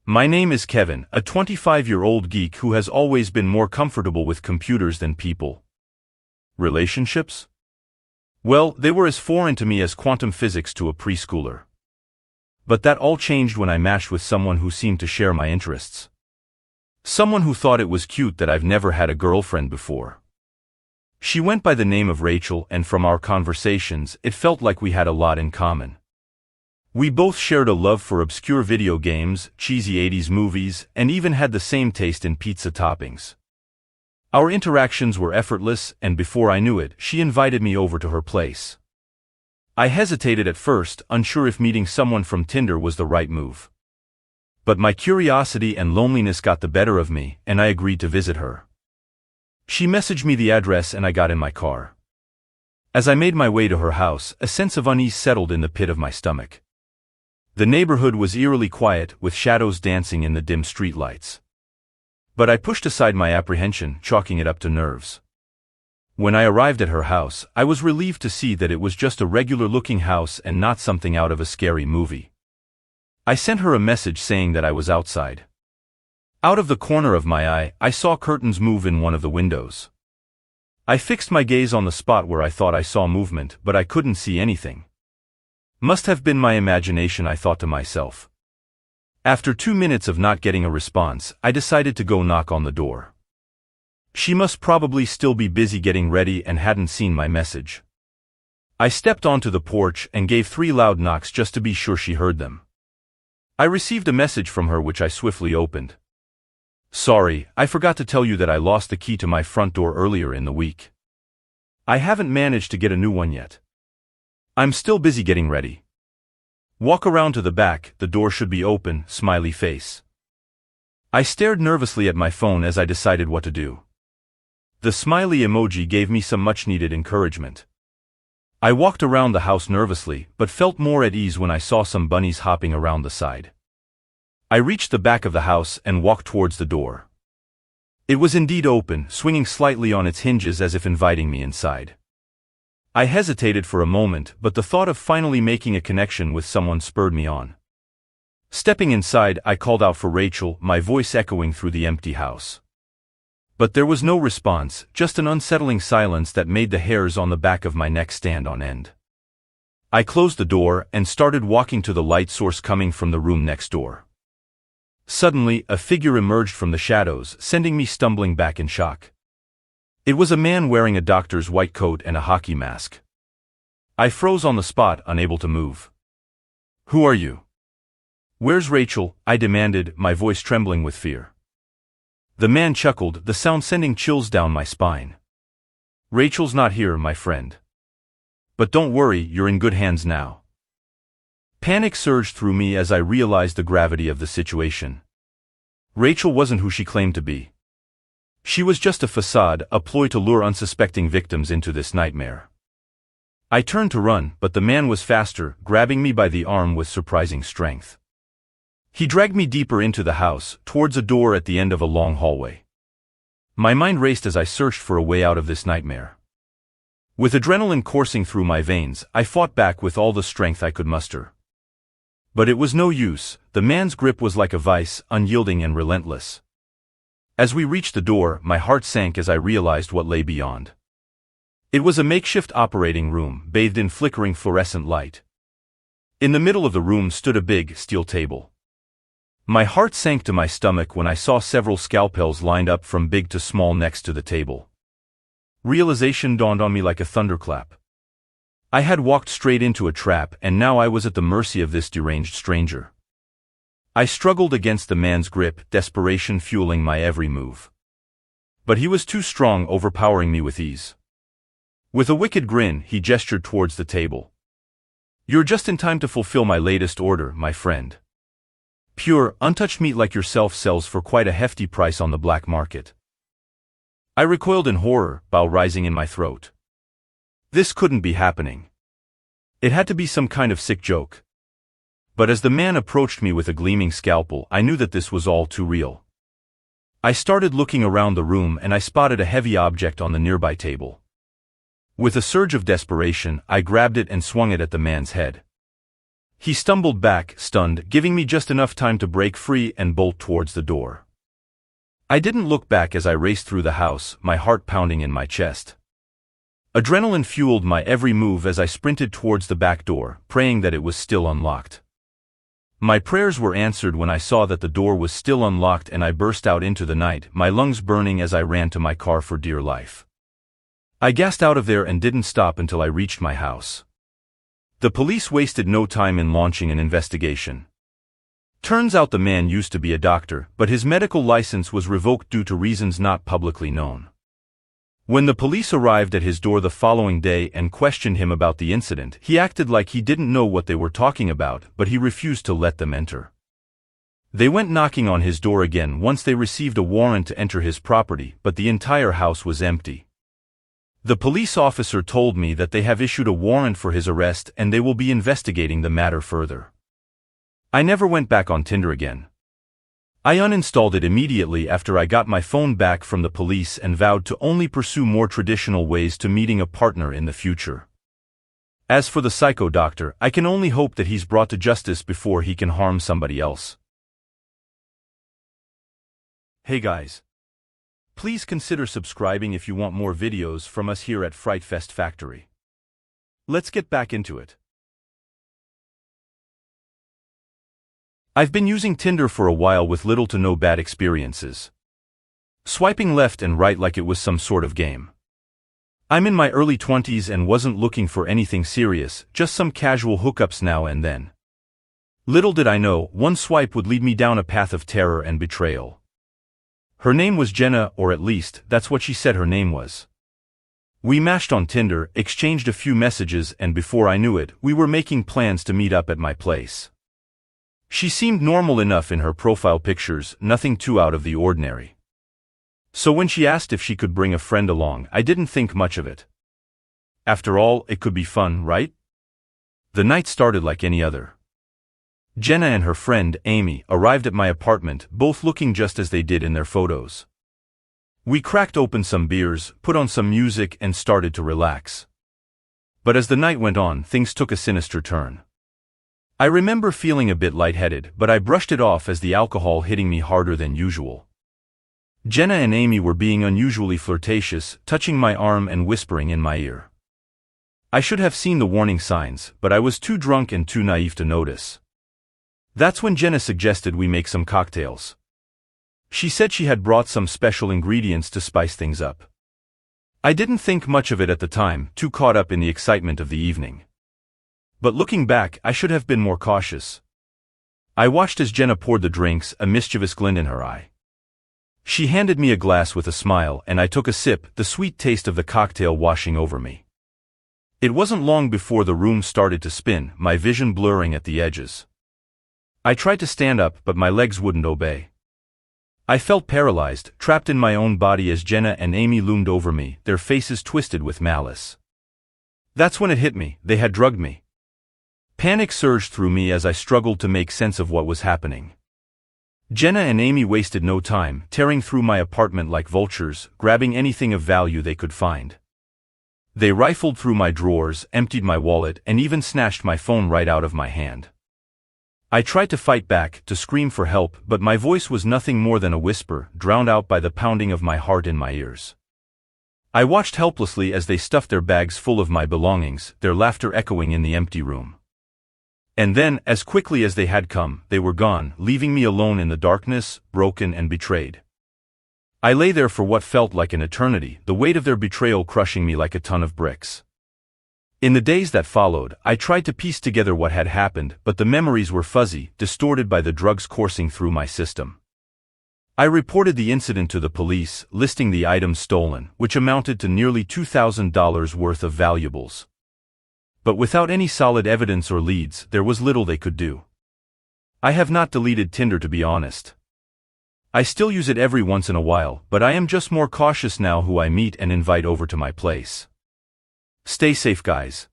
My name is Kevin, a 25-year-old geek who has always been more comfortable with computers than people. Relationships? Well, they were as foreign to me as quantum physics to a preschooler. But that all changed when I matched with someone who seemed to share my interests. Someone who thought it was cute that I've never had a girlfriend before. She went by the name of Rachel, and from our conversations, it felt like we had a lot in common. We both shared a love for obscure video games, cheesy 80s movies, and even had the same taste in pizza toppings. Our interactions were effortless, and before I knew it, she invited me over to her place. I hesitated at first, unsure if meeting someone from Tinder was the right move. But my curiosity and loneliness got the better of me, and I agreed to visit her. She messaged me the address and I got in my car. As I made my way to her house, a sense of unease settled in the pit of my stomach. The neighborhood was eerily quiet, with shadows dancing in the dim streetlights. But I pushed aside my apprehension, chalking it up to nerves. When I arrived at her house, I was relieved to see that it was just a regular-looking house and not something out of a scary movie. I sent her a message saying that I was outside. Out of the corner of my eye, I saw curtains move in one of the windows. I fixed my gaze on the spot where I thought I saw movement, but I couldn't see anything. Must have been my imagination, I thought to myself. After 2 minutes of not getting a response, I decided to go knock on the door. She must probably still be busy getting ready and hadn't seen my message. I stepped onto the porch and gave 3 loud knocks just to be sure she heard them. I received a message from her which I swiftly opened. Sorry, I forgot to tell you that I lost the key to my front door earlier in the week. I haven't managed to get a new one yet. I'm still busy getting ready. Walk around to the back, the door should be open, smiley face. I stared nervously at my phone as I decided what to do. The smiley emoji gave me some much-needed encouragement. I walked around the house nervously, but felt more at ease when I saw some bunnies hopping around the side. I reached the back of the house and walked towards the door. It was indeed open, swinging slightly on its hinges as if inviting me inside. I hesitated for a moment, but the thought of finally making a connection with someone spurred me on. Stepping inside, I called out for Rachel, my voice echoing through the empty house. But there was no response, just an unsettling silence that made the hairs on the back of my neck stand on end. I closed the door and started walking to the light source coming from the room next door. Suddenly, a figure emerged from the shadows, sending me stumbling back in shock. It was a man wearing a doctor's white coat and a hockey mask. I froze on the spot, unable to move. "Who are you?" "Where's Rachel?" I demanded, my voice trembling with fear. The man chuckled, the sound sending chills down my spine. "Rachel's not here, my friend. But don't worry, you're in good hands now." Panic surged through me as I realized the gravity of the situation. Rachel wasn't who she claimed to be. She was just a facade, a ploy to lure unsuspecting victims into this nightmare. I turned to run, but the man was faster, grabbing me by the arm with surprising strength. He dragged me deeper into the house, towards a door at the end of a long hallway. My mind raced as I searched for a way out of this nightmare. With adrenaline coursing through my veins, I fought back with all the strength I could muster. But it was no use, the man's grip was like a vice, unyielding and relentless. As we reached the door, my heart sank as I realized what lay beyond. It was a makeshift operating room, bathed in flickering fluorescent light. In the middle of the room stood a big, steel table. My heart sank to my stomach when I saw several scalpels lined up from big to small next to the table. Realization dawned on me like a thunderclap. I had walked straight into a trap, and now I was at the mercy of this deranged stranger. I struggled against the man's grip, desperation fueling my every move. But he was too strong, overpowering me with ease. With a wicked grin, he gestured towards the table. "You're just in time to fulfill my latest order, my friend. Pure, untouched meat like yourself sells for quite a hefty price on the black market." I recoiled in horror, bile rising in my throat. This couldn't be happening. It had to be some kind of sick joke. But as the man approached me with a gleaming scalpel, I knew that this was all too real. I started looking around the room and I spotted a heavy object on the nearby table. With a surge of desperation, I grabbed it and swung it at the man's head. He stumbled back, stunned, giving me just enough time to break free and bolt towards the door. I didn't look back as I raced through the house, my heart pounding in my chest. Adrenaline fueled my every move as I sprinted towards the back door, praying that it was still unlocked. My prayers were answered when I saw that the door was still unlocked and I burst out into the night, my lungs burning as I ran to my car for dear life. I gassed out of there and didn't stop until I reached my house. The police wasted no time in launching an investigation. Turns out the man used to be a doctor, but his medical license was revoked due to reasons not publicly known. When the police arrived at his door the following day and questioned him about the incident, he acted like he didn't know what they were talking about, but he refused to let them enter. They went knocking on his door again once they received a warrant to enter his property, but the entire house was empty. The police officer told me that they have issued a warrant for his arrest and they will be investigating the matter further. I never went back on Tinder again. I uninstalled it immediately after I got my phone back from the police and vowed to only pursue more traditional ways to meeting a partner in the future. As for the psycho doctor, I can only hope that he's brought to justice before he can harm somebody else. Hey guys. Please consider subscribing if you want more videos from us here at Frightfest Factory. Let's get back into it. I've been using Tinder for a while with little to no bad experiences. Swiping left and right like it was some sort of game. I'm in my early 20s and wasn't looking for anything serious, just some casual hookups now and then. Little did I know, one swipe would lead me down a path of terror and betrayal. Her name was Jenna, or at least, that's what she said her name was. We matched on Tinder, exchanged a few messages, and before I knew it, we were making plans to meet up at my place. She seemed normal enough in her profile pictures, nothing too out of the ordinary. So when she asked if she could bring a friend along, I didn't think much of it. After all, it could be fun, right? The night started like any other. Jenna and her friend, Amy, arrived at my apartment, both looking just as they did in their photos. We cracked open some beers, put on some music, and started to relax. But as the night went on, things took a sinister turn. I remember feeling a bit lightheaded, but I brushed it off as the alcohol hitting me harder than usual. Jenna and Amy were being unusually flirtatious, touching my arm and whispering in my ear. I should have seen the warning signs, but I was too drunk and too naive to notice. That's when Jenna suggested we make some cocktails. She said she had brought some special ingredients to spice things up. I didn't think much of it at the time, too caught up in the excitement of the evening. But looking back, I should have been more cautious. I watched as Jenna poured the drinks, a mischievous glint in her eye. She handed me a glass with a smile, and I took a sip, the sweet taste of the cocktail washing over me. It wasn't long before the room started to spin, my vision blurring at the edges. I tried to stand up, but my legs wouldn't obey. I felt paralyzed, trapped in my own body as Jenna and Amy loomed over me, their faces twisted with malice. That's when it hit me, they had drugged me. Panic surged through me as I struggled to make sense of what was happening. Jenna and Amy wasted no time, tearing through my apartment like vultures, grabbing anything of value they could find. They rifled through my drawers, emptied my wallet, and even snatched my phone right out of my hand. I tried to fight back, to scream for help, but my voice was nothing more than a whisper, drowned out by the pounding of my heart in my ears. I watched helplessly as they stuffed their bags full of my belongings, their laughter echoing in the empty room. And then, as quickly as they had come, they were gone, leaving me alone in the darkness, broken and betrayed. I lay there for what felt like an eternity, the weight of their betrayal crushing me like a ton of bricks. In the days that followed, I tried to piece together what had happened, but the memories were fuzzy, distorted by the drugs coursing through my system. I reported the incident to the police, listing the items stolen, which amounted to nearly $2,000 worth of valuables. But without any solid evidence or leads, there was little they could do. I have not deleted Tinder, to be honest. I still use it every once in a while, but I am just more cautious now who I meet and invite over to my place. Stay safe, guys.